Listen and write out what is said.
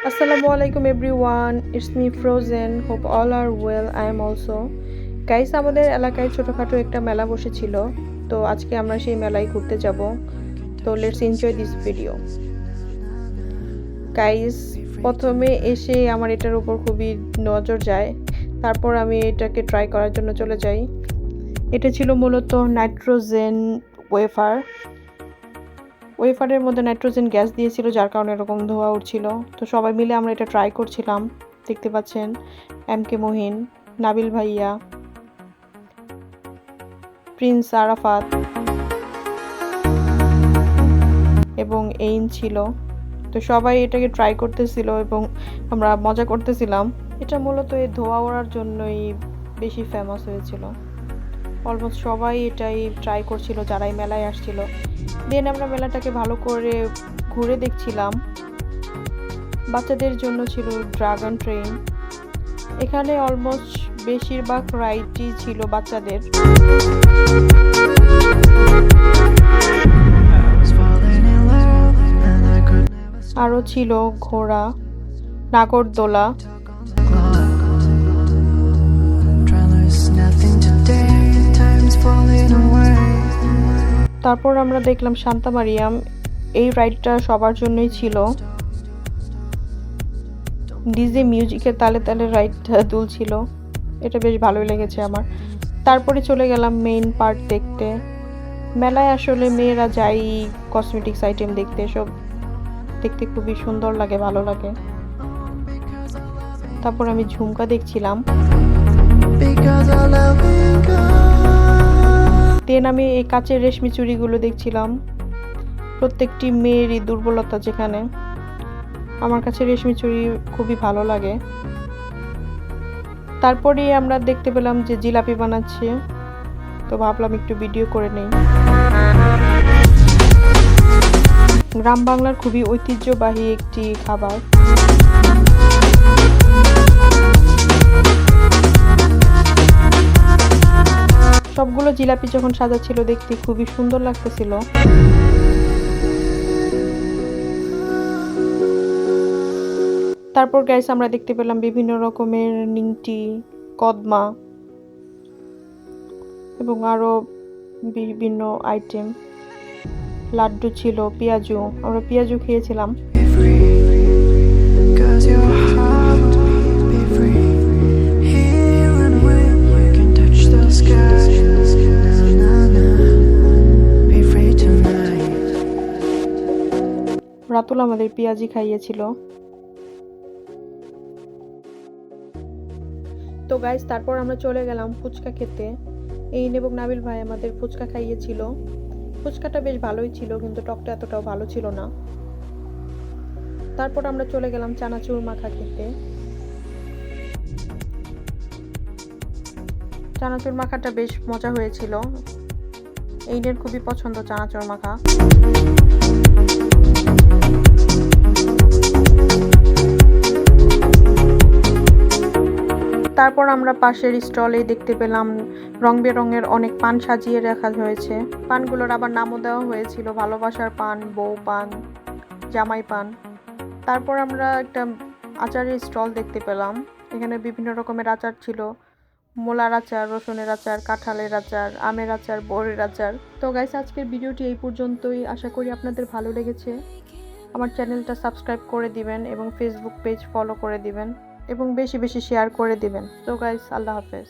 Assalamualaikum everyone, it's me Frozen. Hope all are well. I am also. Guys, আমাদের এলাকায় ছোটখাটো একটা মেলা বসেছিল, তো আজকে আমরা সেই মেলায় ঘুরতে যাব। তো let's enjoy this video. Guys, প্রথমে এসে আমার এটার উপর খুবই নজর যায়, তারপর আমি এটাকে ট্রাই করার জন্য চলে যাই। এটা ছিল মূলত নাইট্রোজেন ওয়েফারের মধ্যে নাইট্রোজেন গ্যাস দিয়েছিল, যার কারণে এরকম ধোঁয়া উঠছিল। তো সবাই মিলে আমরা এটা ট্রাই করছিলাম। দেখতে পাচ্ছেন MK মহিন, নাবিল ভাইয়া, প্রিন্স আরাফাত এবং এইন ছিল। তো সবাই এটাকে ট্রাই করতেছিল এবং আমরা মজা করতেছিলাম। এটা মূলত এই ধোঁয়া ওড়ার জন্যই বেশি ফেমাস হয়েছিল। অলমোস্ট সবাই এটাই ট্রাই করছিল যারা এই মেলায় আসছিল। দেন আমরা মেলাটাকে ভালো করে ঘুরে দেখছিলাম। বাচ্চাদের জন্য ছিল ড্রাগন ট্রেন। এখানে অলমোস্ট বেশিরভাগ রাইডই ছিল বাচ্চাদের। আরও ছিল ঘোড়া, নাগরদোলা। তারপর আমরা দেখলাম শান্তা মারিয়াম। এই রাইডটা সবার জন্যই ছিল। ডিজে মিউজিকের তালে তালে রাইডটা দুলছিল, এটা বেশ ভালোই লেগেছে আমার। তারপরে চলে গেলাম মেইন পার্ট দেখতে। মেলায় আসলে মেয়েরা যাই কসমেটিক্স আইটেম দেখতে, সব দেখতে খুবই সুন্দর লাগে, ভালো লাগে। তারপর আমি ঝুমকা দেখছিলাম। দেন আমি এই কাচের রেশমি চুড়িগুলো দেখছিলাম। প্রত্যেকটি মেয়েরই দুর্বলতা যেখানে, আমার কাছে রেশমি চুড়ি খুবই ভালো লাগে। তারপরে আমরা দেখতে পেলাম যে জিলাপি বানাচ্ছে, তো ভাবলাম একটু ভিডিও করে নেই। গ্রাম বাংলার খুবই ঐতিহ্যবাহী একটি খাবার। সবগুলো জিলাপি যখন সাজা ছিল, দেখতে খুবই সুন্দর লাগতেছিল। তারপর গাইস আমরা দেখতে পেলাম বিভিন্ন রকমের নিংটি, কদমা এবং আরো বিভিন্ন আইটেম। লাড্ডু ছিল, পেঁয়াজু, আমরা পেঁয়াজু খেয়েছিলাম। রাতুল আমাদের পেঁয়াজি খাইয়েছিল। তো গাইস, তারপর আমরা চলে গেলাম ফুচকা খেতে। এইন এবং নাবিল ভাই আমাদের ফুচকা খাইয়েছিল। ফুচকাটা বেশ ভালোই ছিল, কিন্তু টকটা এতটাও ভালো ছিল না। তারপর আমরা চলে গেলাম চানাচুর মাখা খেতে। চানাচুর মাখাটা বেশ মজা হয়েছিল। এইনের খুবই পছন্দ চানাচুর মাখা। তারপর আমরা পাশের স্টলে দেখতে পেলাম রং বেরঙের অনেক পান সাজিয়ে রাখা হয়েছে। পানগুলোর আবার নামও দেওয়া হয়েছিল, ভালোবাসার পান, বউ পান, জামাই পান। তারপর আমরা একটা আচারের স্টল দেখতে পেলাম। এখানে বিভিন্ন রকমের আচার ছিল, মূলার আচার, রসুনের আচার, কাঁঠালের আচার, আমের আচার, বড়ির আচার। তো গাইস, আজকের ভিডিওটি এই পর্যন্তই। আশা করি আপনাদের ভালো লেগেছে। আমার চ্যানেলটা সাবস্ক্রাইব করে দিবেন এবং ফেসবুক পেজ ফলো করে দিবেন এবং বেশি বেশি শেয়ার করে দিবেন। তো গাইস, আল্লাহ হাফেজ।